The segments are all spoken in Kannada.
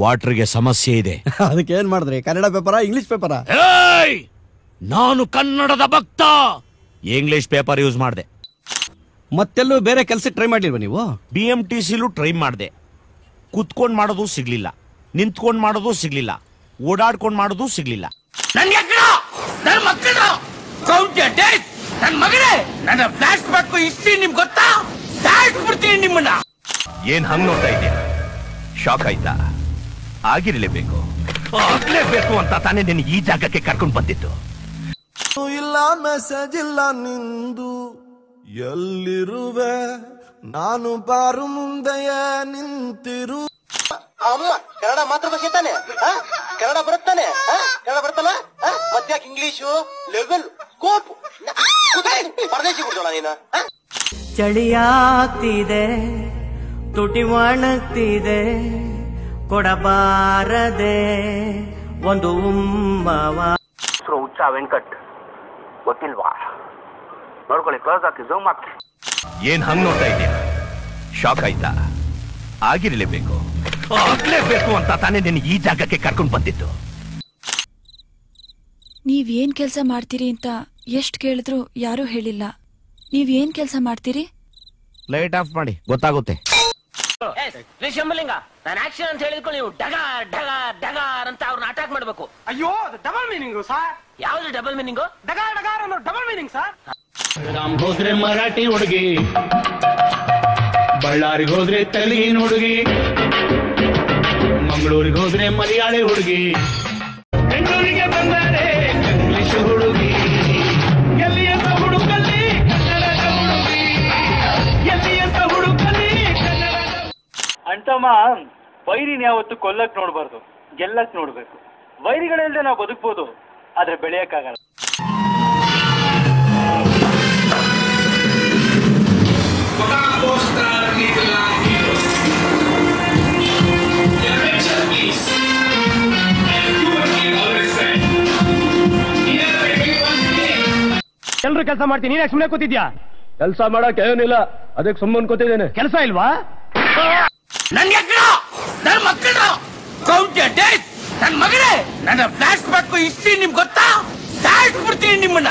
ವಾಟರ್ಗೆ ಸಮಸ್ಯೆ ಇದೆ. ಅದಕ್ಕೆ ಏನ್ ಮಾಡಿದ್ರಿ? ಕನ್ನಡ ಪೇಪರಾ ಇಂಗ್ಲಿಷ್ ಪೇಪರಾ? ನಾನು ಕನ್ನಡದ ಭಕ್ತ. ಇಂಗ್ಲಿಷ್ ಪೇಪರ್ ಯೂಸ್ ಮಾಡಿದೆ. ಮತ್ತೆಲ್ಲೂ ಬೇರೆ ಕೆಲಸ ಟ್ರೈ ಮಾಡಿಲ್ವಾ ನೀವು? BMTCಲೂ ಟ್ರೈ ಮಾಡಿದೆ. ಕುತ್ಕೊಂಡ್ ಮಾಡೋದು ಸಿಗ್ಲಿಲ್ಲ, ನಿಂತ್ಕೊಂಡ್ ಮಾಡೋದು ಸಿಗ್ಲಿಲ್ಲ, ಓಡಾಡ್ಕೊಂಡ್ ಮಾಡೋದು ಸಿಗ್ಲಿಲ್ಲ. ನನ್ನ ಮಗನೇ, ನನ್ನ ಫ್ಲಾಶ್ ಬ್ಯಾಕ್ ಹಿಸ್ಟ್ರಿ ನಿಮ್ಗೆ ಗೊತ್ತಾ? ಸಾಯಿಸ್ಬಿಡ್ತೀನಿ ನಿಮ್ಮನ್ನ. ಏನ್ ಹಂಗ್ ನೋಡ್ತಾ ಇದೆಯಾ? ಶಾಕ್ ಆಯ್ತಾ? ಆಗಿರ್ಲೇಬೇಕು, ಆಗ್ಲೇಬೇಕು ಅಂತ ತಾನೇ ನಿನ್ನ ಈ ಜಾಗಕ್ಕೆ ಕರ್ಕೊಂಡ್ ಬಂದಿತ್ತು. ಇಲ್ಲ ಮೆಸೇಜ್ ಇಲ್ಲ ನಿಂದು, ಎಲ್ಲಿರುವೆ ನಾನು ಬಾರು ಮುಂದೆಯ ನಿಂತಿರು. ಅಮ್ಮ ಕನ್ನಡ ಮಾತ್ರ ಭಾಷೆ ತಾನೆ? ಕನ್ನಡ ಬರುತ್ತಾನೆ? ಕನ್ನಡ ಬರುತ್ತಲ್ಲ? ಮಧ್ಯಾಕ್ ಇಂಗ್ಲಿಷು ಲೆವೆಲ್ ಸ್ಕೋಪ್ ಪರದೇಶಿ ಬಿಡ್ತೋಳ ನೀನು. ಚಳಿಯಾಗ್ತಿದೆ, ತುಟಿ ಒಣಗ್ತಿದೆ, ಕೊಡಬಾರದೆ ಒಂದು ಉಮ್ಮವ. ಹುಚ್ಚ ವೆಂಕಟ್ ಗೊತ್ತಿಲ್ವಾ? ನೋಡ್ಕೊಳ್ಳಿ, ಕ್ಲೋಸ್ ಹಾಕಿ, ಝೂಮ್ ಹಾಕಿ. ಏನ್ ಹಂಗ್ ನೋಡ್ತಾ ಇದೆಯಾ? ಶಾಕ್ ಆಯ್ತಾ? ಆಗಿರ್ಲೇಬೇಕು, ಆಗ್ಲೇಬೇಕು ಅಂತ ತಾನೇ ನಿನ್ನ ಈ ಜಾಗಕ್ಕೆ ಕರ್ಕೊಂಡ್ ಬಂದಿತ್ತು. ನೀವೇನ್ ಕೆಲಸ ಮಾಡ್ತೀರಿ ಅಂತ ಎಷ್ಟ್ ಕೇಳಿದ್ರು ಯಾರೂ ಹೇಳಿಲ್ಲ. ನೀವೇನ್ ಕೆಲಸ ಮಾಡ್ತೀರಿ? ಲೈಟ್ ಆಫ್ ಮಾಡಿ, ಗೊತ್ತಾಗುತ್ತೆ. ಶಂಭಲಿಂಗ, ನಾನು ಆಕ್ಷನ್ ಅಂತ ಹೇಳಿದ್ಕೊಂಡು ನೀವು ಡಗಾರ್ ಡಗಾರ್ ಡಗಾರ್ ಅಂತ ಅವ್ರನ್ನ ಅಟ್ಯಾಕ್ ಮಾಡ್ಬೇಕು. ಅಯ್ಯೋ, ಡಬಲ್ ಮೀನಿಂಗು ಸರ್. ಯಾವ್ದು ಡಬಲ್ ಮೀನಿಂಗು? ಡಗಾರ್ ಡಗಾರ್ ಅನ್ನೋ ಡಬಲ್ ಮೀನಿಂಗ್ ಸರ್. ರಾಮ್ಗೆ ಹೋದ್ರೆ ಮರಾಠಿ ಹುಡುಗಿ, ಬಳ್ಳಾರಿಗೆ ಹೋದ್ರೆ ತೆಲುಗಿನ ಹುಡುಗಿ, ಮಂಗಳೂರಿಗೆ ಹೋದ್ರೆ ಮಲಯಾಳಿ ಹುಡುಗಿ, ಬೆಂಗಳೂರಿಗೆ ಬಂದರೆ ಇಂಗ್ಲಿಷ್ ಹುಡುಗಿ. ಎಲ್ಲಿ ಅಂತ ಹುಡುಕಲ್ಲಿ ಕನ್ನಡದ ಹುಡುಗಿ, ಎಲ್ಲಿ ಅಂತ ಹುಡುಕಲ್ಲಿ ಕನ್ನಡದ. ಅಂತಮ್ಮ, ವೈರಿನ ಯಾವತ್ತು ಕೊಲ್ಲಕ್ ನೋಡ್ಬಾರ್ದು, ಗೆಲ್ಲಕ್ ನೋಡ್ಬೇಕು. ವೈರಿಗಳಿಲ್ಲದೆ ನಾವು ಬದುಕ್ಬೋದು, ಆದ್ರೆ ಬೆಳೆಯಕ್ಕಾಗಲ್ಲ. ಎಲ್ರು ಕೆಲಸ ಮಾಡ್ತೀನಿ, ನೀನೇ ಸುಮ್ಮನೆ ಕೂತಿದ್ಯಾ? ಕೆಲಸ ಮಾಡಕ್ ಏನಿಲ್ಲ, ಅದಕ್ಕೆ ಸುಮ್ಮನೆ ಕೂತಿದ್ದೇನೆ. ಕೆಲಸ ಇಲ್ವಾ? ನನ್ನ ಮಗನೇ, ನನ್ನ ಫ್ಲಾಶ್ ಬ್ಯಾಕ್ ಹಿಸ್ಟ್ರಿ ನಿಮ್ಗೆ ಗೊತ್ತಾ? ಸಾಯಿಸ್ಬಿಡ್ತೀನಿ ನಿಮ್ಮನ್ನ.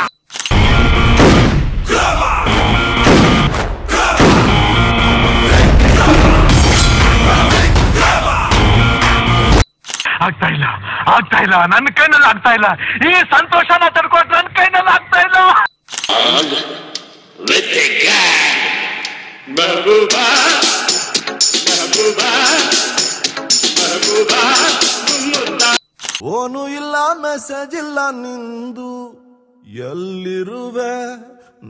ಆಗ್ತಾ ಇಲ್ಲ, ಆಗ್ತಾ ಇಲ್ಲ, ನನ್ನ ಕೈನಲ್ಲಿ ಆಗ್ತಾ ಇಲ್ಲ. ಈ ಸಂತೋಷನ ತಡ್ಕೊಂಡು ನನ್ನ ಕೈನಲ್ಲಿ ಆಗ್ತಾ ಇಲ್ಲ. ಓನು ಇಲ್ಲ ಮೆಸೇಜ್ ಇಲ್ಲ ನಿಂದು, ಎಲ್ಲಿರುವೆ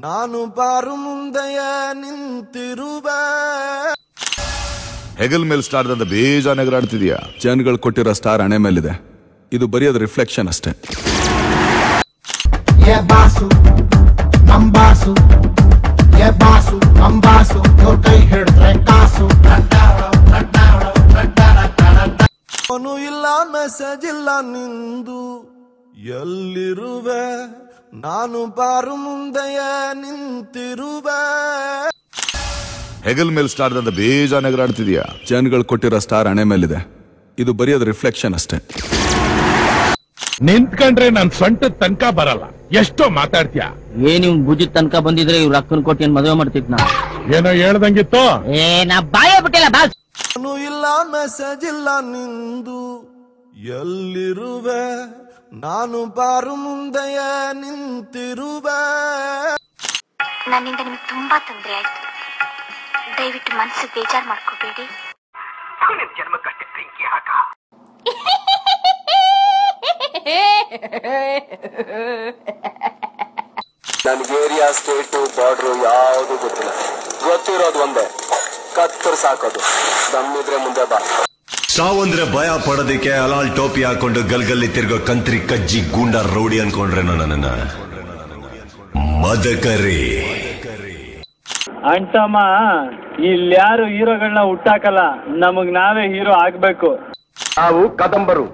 ನಾನು ಬಾರು ಮುಂದೆಯ ನಿಂತಿರುವೆ. ಹೆಗಲ್ ಮೇಲೆ ಸ್ಟಾರ್ ಅಂತ ಬೇಜಾನ್ ಎಗರಾಡ್ತಿದ್ಯಾ? ಜನಗಳು ಕೊಟ್ಟಿರೋ ಸ್ಟಾರ್ ಹಣೆ ಮೇಲಿದೆ, ಇದು ಬರೆಯೋದು ರಿಫ್ಲೆಕ್ಷನ್ ಅಷ್ಟೇ. ಓನು ಇಲ್ಲ ಮೆಸೇಜ್ ಇಲ್ಲ ನಿಂದು, ಎಲ್ಲಿರುವೆ ನಾನು ಬಾರು ಮುಂದೆಯ ನಿಂತಿರುವೆ. ಹೆಗಲ್ ಮೇಲೆ ಸ್ಟಾರ್ ಅಂತ ಬೇಜಾನ್ ಎಗರಾಡ್ತಿದ್ಯಾ? ಜನಗಳು ಕೊಟ್ಟಿರೋ ಸ್ಟಾರ್ ಹಣೆ ಮೇಲಿದೆ, ಇದು ಬರೆಯೋದು ರಿಫ್ಲೆಕ್ಷನ್ ಅಷ್ಟೇ. ನಿಂತ್ಕೊಂಡ್ರೆ ನನ್ ಸೊಂಟದ ತನಕ ಬರಲ್ಲ, ಎಷ್ಟೋ ಮಾತಾಡ್ತೀಯ. ನೀವು ಭುಜದ ತನಕ ಬಂದಿದ್ರೆ ಇವ್ರ ಅಕ್ಕನ ಕೊಟ್ಟು ಏನ್ ಮದುವೆ ಮಾಡ್ತಿದ್ ನಾ. ಏನೋ ಹೇಳ್ದಂಗಿತ್ತು. ನಾ ಬಾಯ ಬಿಟ್ಟಿಲ್ಲ ಬಾಸ್. ಓನು ಇಲ್ಲ ಮೆಸೇಜ್ ಇಲ್ಲ ನಿಂದು, ಎಲ್ಲಿರುವೆ ನಾನು ಬಾರು ಮುಂದೆಯ ನಿಂತಿರುವೆ. ನನ್ನಿಂದ ನಿಮ್ಗೆ ತುಂಬಾ ತೊಂದರೆ ಆಯ್ತು, ದಯವಿಟ್ಟು ಮನಸ್ಸು ಬೇಜಾರು ಮಾಡ್ಕೋಬೇಡಿ. ಜನ್ಮಕ್ಕಷ್ಟೇ ಬೆಂಕಿ ಹಾಕ. ನನ್ಗೆ ಏರಿಯಾ, ಸ್ಟೇಟು, ಬಾರ್ಡ್ರು ಯಾವುದು ಗೊತ್ತಿಲ್ಲ. ಗೊತ್ತಿರೋದು ಒಂದೇ, ಕತ್ತರ್ ಸಾಕೋದು. ದಮ್ಮಿದ್ರೆ ಮುಂದೆ ಬಾ. ಸಾವಂದ್ರೆ ಭಯ ಪಡೋದಕ್ಕೆ ಅಲಾಲ್ ಟೋಪಿ ಹಾಕೊಂಡು ಗಲ್ಗಲ್ಲಿ ತಿರ್ಗೋ ಕಂತ್ರಿ ಕಜ್ಜಿ ಗೂಂಡ ರೌಡಿ ಅನ್ಕೊಂಡ್ರೆ ನನ್ನ ಮದಕರಿ. ಅಂತಮ್ಮ, ಇಲ್ಯಾರು ಹೀರೋಗಳನ್ನ ಹುಟ್ಟಾಕಲ್ಲ, ನಮಗ್ ನಾವೇ ಹೀರೋ ಆಗ್ಬೇಕು. ನಾವು ಕದಂಬರು,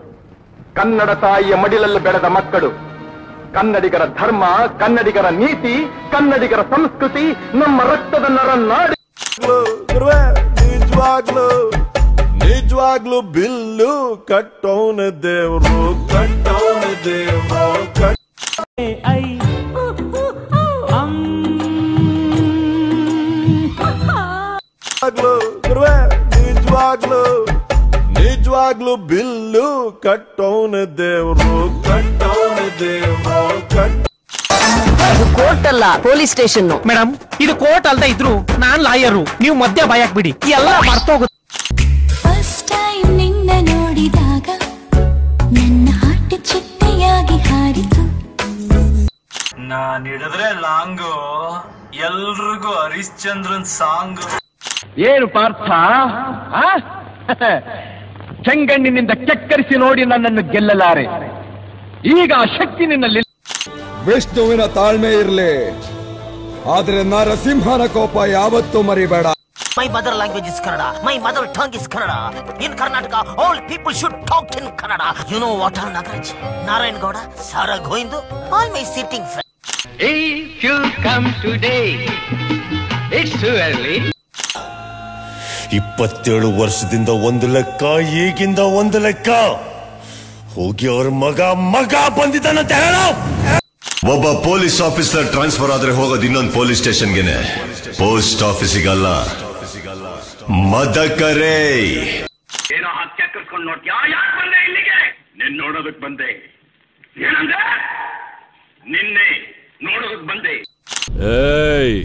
ಕನ್ನಡ ತಾಯಿಯ ಮಡಿಲಲ್ಲಿ ಬೆಳೆದ ಮಕ್ಕಳು. ಕನ್ನಡಿಗರ ಧರ್ಮ, ಕನ್ನಡಿಗರ ನೀತಿ, ಕನ್ನಡಿಗರ ಸಂಸ್ಕೃತಿ ನಮ್ಮ ರಕ್ತದ ನರ ನಾಡಿ. ನಿಜವಾಗ್ಲು ನಿಜವಾಗ್ಲು ಬಿಲ್ಲು ಕಟ್ಟೋನ ದೇವ್ರು ಕಟ್ಟೋನ ದೇವ್ರು ನಿಜವಾಗ್ಲು ಬಿಲ್ಲು ಕಟ್ಟೋನ ದೇವ್ರು ಕಟ್ಟೋನ ದೇವ್ರು ಕೋರ್ಟ್ ಅಲ್ಲ ಪೊಲೀಸ್ ಸ್ಟೇಷನ್. ಮೇಡಮ್ ಇದು ಕೋರ್ಟ್ ಅಲ್ದ ಇದ್ರು ನಾನ್ ಲಾಯರು, ನೀವು ಮಧ್ಯ ಬಾಯಕ್ ಬಿಡಿ, ಎಲ್ಲ ಮರ್ತೋಗುತ್ತೆ. ಫಸ್ಟ್ ಟೈಮ್ ನಿನ್ನ ನೋಡಿದಾಗ ನನ್ನ ಹಾರ್ಟ್ ಚಿಟ್ಟೆಯಾಗಿ ಹಾರಿತು. ನಾನ್ ಹಿಡಿದ್ರೆ ಲಾಂಗು, ಎಲ್ರಿಗೂ ಹರಿಶ್ಚಂದ್ರನ್ ಸಾಂಗ್. ಏನು ಪಾರ್ಥ, ಚೆಂಗಣ್ಣಿನಿಂದ ಕೆಕ್ಕರಿಸಿ ನೋಡಿ ನನ್ನನ್ನು ಗೆಲ್ಲಲಾರೆ. ಈಗ ಆ ಶಕ್ತಿ ನಿನ್ನಲ್ಲಿ. ವಿಷ್ಣುವಿನ ತಾಳ್ಮೆ ಇರ್ಲಿ, ಆದ್ರೆ ನರಸಿಂಹನ ಕೋಪ ಯಾವತ್ತೂ ಮರಿಬೇಡ. My mother language is Kannada. My mother tongue is Kannada. In Karnataka, all people should talk in Kannada. You know what, Nagaraj? Narayan Gowda, Sara Goindu, all my sitting friends. If you come today, it's too early. 27 ವರ್ಷದಿಂದ ಒಂದು ಲೆಕ್ಕ, ಈಗಿಂದ ಒಂದು ಲೆಕ್ಕ. ಹೋಗಿ ಅವ್ರ ಮಗ ಬಂದಿದ್ದಾನಂತ ಹೇಳ. ಒಬ್ಬ ಪೊಲೀಸ್ ಆಫೀಸರ್ ಟ್ರಾನ್ಸ್ಫರ್ ಆದ್ರೆ ಹೋಗೋದು ಇನ್ನೊಂದು ಪೊಲೀಸ್ ಸ್ಟೇಷನ್ಗೆನೆ, ಪೋಸ್ಟ್ ಆಫೀಸಿಗಲ್ಲ. ಮದಕರೇ ಏನೋ ಹತ್ಯೆ ಕರ್ಕೊಂಡು ನೋಡ್ತೀಯಾ? ಯಾಕೆ ಬಂದೆ ಇಲ್ಲಿಗೆ? ನಿನ್ನ ನೋಡೋದಕ್ ಬಂದೆ. ಏನಂದ್ರೆ ನಿನ್ನೆ ನೋಡೋದಕ್ ಬಂದೆ. ಏಯ್,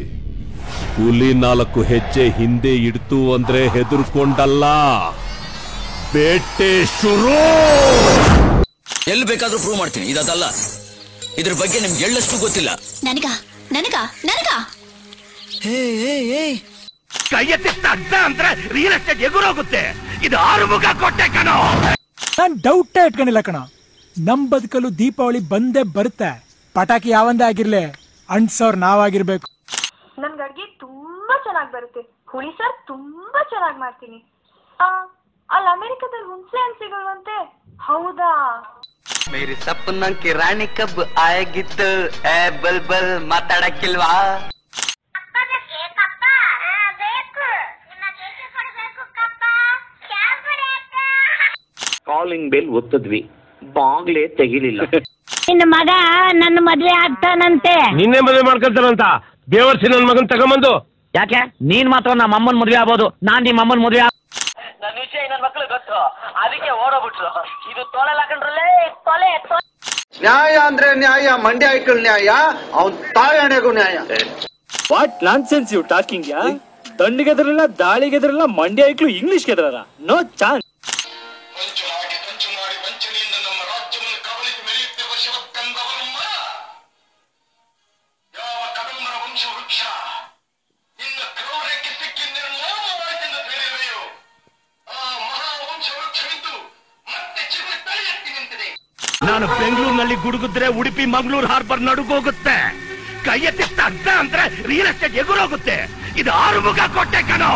ಹುಲಿ 4 ಹೆಜ್ಜೆ ಹಿಂದೆ ಇಡ್ತು ಅಂದ್ರೆ ಹೆದರ್ಕೊಂಡಲ್ಲ, ಬೇಟೆ ಶುರು. ಎಲ್ಲಿ ಬೇಕಾದ್ರೂ ಪ್ರೂವ್ ಮಾಡ್ತೀನಿ, ಇದಲ್ಲ. ಇದ್ರ ಬಗ್ಗೆ ನಿಮ್ಗೆ ಎಳ್ಳಷ್ಟು ಗೊತ್ತಿಲ್ಲ. ನನಗ ಕೈ ಎತ್ತಿದ ಅಡ್ಡ ಅಂದ್ರೆ ರಿಯಲ್ ಎಸ್ಟೇಟ್ ಎಗುರೋಗುತ್ತೆ. ಇದು 6 ಮುಖ ಕೊಟ್ಟೆ ಕಣೋ. ನಾನ್ ಡೌಟೇ ಇಟ್ಕೊಂಡಿಲ್ಲ ಕಣ. ನಮ್ ಬದುಕಲು ದೀಪಾವಳಿ ಬಂದೇ ಬರುತ್ತೆ. ಪಟಾಕಿ ಯಾವಂದೇ ಆಗಿರ್ಲಿ, ಅಂಟ್ಸೋರ್ ನಾವಾಗಿರ್ಬೇಕು. ನನ್ಗೆ ಅಡ್ಗೆ ತುಂಬಾ ಚೆನ್ನಾಗಿ ಬರುತ್ತೆ. ಹುಳಿ ಸಾರ್ ತುಂಬಾ ಚೆನ್ನಾಗಿ ಮಾಡ್ತೀನಿ. ಅಲ್ಲಿ ಅಮೆರಿಕದಲ್ಲಿ ಹುಣಸೆ ಹಣ್ಣು ಸಿಗಲ್ವಂತೆ, ಹೌದಾ? ಮೇರಿ ಸಪ್ಪನಂಕಿ ರಾಣಿ ಕಬ್ ಆಗಿತ್ತು. ಬಲ್ ಬಲ್ ಮಾತಾಡಕ್ಕಿಲ್ವಾ? Calling bell ಒತ್ತದ್ವಿ, ಬಾಗ್ಲೇ ತೆಗಿಲಿಲ್ಲ. ನಿನ್ನ ಮಗ ನನ್ನ ಮದ್ವೆ ಆಗ್ತಾನಂತೆ. ನಿನ್ನೆ ಮದುವೆ ಮಾಡ್ಕೊಳ್ತಾನಂತ ಬೇವರ್ಸಿ ನನ್ ಮಗನ್ ತಗೊಂಬಂದು. ಯಾಕೆ ನೀನ್ ಮಾತ್ರ ನಮ್ಮ ಅಮ್ಮನ್ ಮದ್ವೆ ಆಗ್ಬೋದು, ನಾನ್ ನಿಮ್ಮ ಅಮ್ಮನ್ ಮದ್ವೆ ನನ್ನ ವಿಷಯ ನನ್ನ ಮಕ್ಳು ಗೊತ್ತು, ಅದಕ್ಕೆ ಓಡೋಗ್ಬಿಟ್ರು. ಇದು ತೊಳೆಲ್ಲ ಕಂಡ್ರಲ್ಲೇ, ತೊಲೆ. ನ್ಯಾಯ ಅಂದ್ರೆ ನ್ಯಾಯ, ಮಂಡ್ಯ ಐಕಲ್ ನ್ಯಾಯ, ಅವನ್ ತಾಯಣೆಗೂ ನ್ಯಾಯ. ವಾಟ್ ನಾನ್ಸೆನ್ಸ್ ಯು ಟಾಕಿಂಗ್ ಯಾ? ದಂಡಿಗೆದ್ರಲ್ಲ, ದಾಳಿಗೆದ್ರಲ್ಲ, ಮಂಡ್ಯ ಐಕ್ಳು ಇಂಗ್ಲಿಷ್ ಗೆದ್ರಲ್ಲ. No chance. ನಾನು ಬೆಂಗಳೂರಿನಲ್ಲಿ ಗುಡುಗಿದ್ರೆ ಉಡುಪಿ ಮಂಗಳೂರು ಹಾರ್ಬರ್ ನಡುಗೋಗುತ್ತೆ. ಕೈ ಎತ್ತಿದ ಅಡ್ಡ ಅಂದ್ರೆ ರಿಯಲ್ ಎಸ್ಟೇಟ್ ಎಗುರೋಗುತ್ತೆ. ಇದು 6 ಮುಖ ಕೊಟ್ಟೆ ಕಣೋ.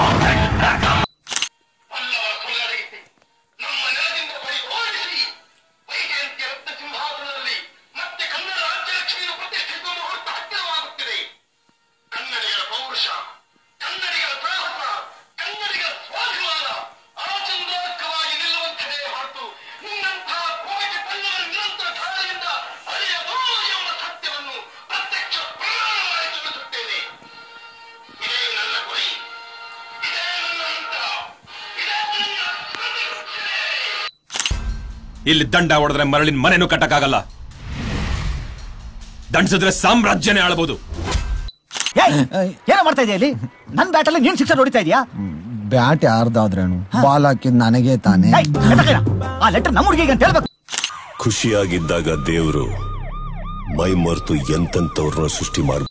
ಇಲ್ಲಿ ದಂಡ ಹೊಡೆದ್ರೆ ಮರಳಿನ ಮನೆನೂ ಕಟ್ಟಕ್ಕಾಗಲ್ಲ, ದಂಡಿಸಿದ್ರೆ ಸಾಮ್ರಾಜ್ಯನೇ ಆಳಬಹುದು. ಏನೋ ಮಾಡ್ತಾ ಇದೆಯಾ ಇಲ್ಲಿ? ನನ್ ಬ್ಯಾಟಲ್ಲಿ ನೀನ್ ಸಿಕ್ಸರ್ ಹೊಡಿತಾ ಇದೀಯಾ? ಬ್ಯಾಟ್ ಯಾರ್ದಾದ್ರೇನು, ಬಾಲ್ ಹಾಕಿದ್ ನನಗೆ ತಾನೆ. ಆ ಲೆಟರ್ ನಮ್ಮ ಹುಡುಗಿಗೆ ಅಂತ ಹೇಳ್ಬೇಕು. ಖುಷಿಯಾಗಿದ್ದಾಗ ದೇವ್ರು ಮೈ ಮರೆತು ಎಂತೆಂತವ್ರನ್ನ ಸೃಷ್ಟಿ ಮಾಡಿ